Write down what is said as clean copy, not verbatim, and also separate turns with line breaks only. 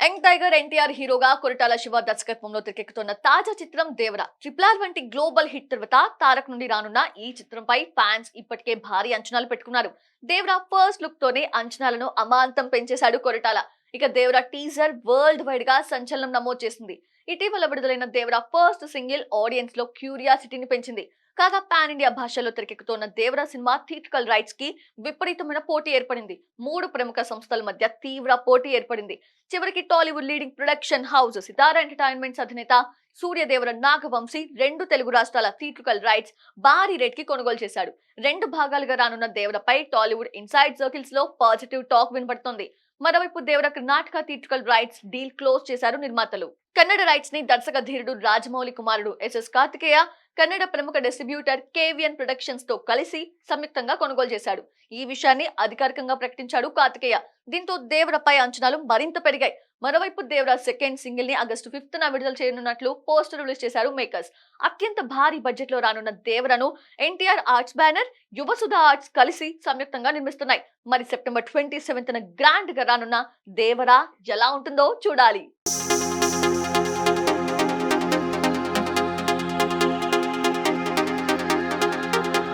Young tiger NTR హీరోగా కొరటాల శివ దర్శకత్వంలో తెరకెక్కుతున్న తాజా చిత్రం దేవర. RRR వంటి గ్లోబల్ హిట్ తర్వాత తారక్ నుండి రానున్న ఈ చిత్రంపై ఫ్యాన్స్ ఇప్పటికే భారీ అంచనాలు పెట్టుకున్నారు. దేవర ఫస్ట్ లుక్ తోనే అంచనాలను అమాంతం పెంచేశాడు కొరటాల. ఇక దేవర టీజర్ వరల్డ్ వైడ్ గా సంచలనం నమోదు చేసింది. ఇటీవల విడుదలైన దేవర ఫస్ట్ సింగిల్ ఆడియన్స్ లో క్యూరియాసిటీని పెంచింది. కాగా పాన్ ఇండియా భాషల్లో తెరకెక్కుతున్న దేవర సినిమా థియేట్రికల్ రైట్స్ కి విపరీతమైన పోటీ ఏర్పడింది. 3 ప్రముఖ సంస్థల మధ్య తీవ్ర పోటీ ఏర్పడింది. చివరికి టాలీవుడ్ లీడింగ్ ప్రొడక్షన్ హౌస్ సితారా ఎంటర్టైన్మెంట్స్ అధినేత సూర్యదేవర నాగవంశీ 2 తెలుగు రాష్ట్రాల థియేట్రికల్ రైట్స్ భారీ రేట్ కి కొనుగోలు చేశాడు. 2 భాగాలుగా రానున్న దేవరపై టాలీవుడ్ ఇన్సైడ్ సర్కిల్స్ లో పాజిటివ్ టాక్ వినబడుతోంది. మరోవైపు Devara Karnataka theatrical rights deal close చేశారు నిర్మాతలు. కన్నడ రైట్స్ ని దర్శక ధీరుడు రాజమౌళి కుమారుడు ఎస్ఎస్ కార్తికేయ కన్నడ ప్రముఖ డిస్ట్రిబ్యూటర్ కేవిఎన్ ప్రొడక్షన్స్ తో కలిసి సంయుక్తంగా కొనుగోలు చేశాడు. ఈ విషయాన్ని అధికారికంగా ప్రకటించాడు కార్తికేయ. దీంతో దేవరపై అంచనాలు మరింత పెరిగాయి. మరోవైపు దేవర సెకండ్ సింగిల్ ని ఆగస్టు 5న విడుదల చేయనున్నట్లు పోస్టర్ రిలీజ్ చేశారు మేకర్స్. అత్యంత భారీ బడ్జెట్ లో రానున్న దేవరను NTR arts banner, Yuvasudha arts కలిసి సంయుక్తంగా నిర్మిస్తున్నాయి. మరి సెప్టెంబర్ 27న గ్రాండ్ గా రానున్న దేవర ఎలా ఉంటుందో చూడాలి.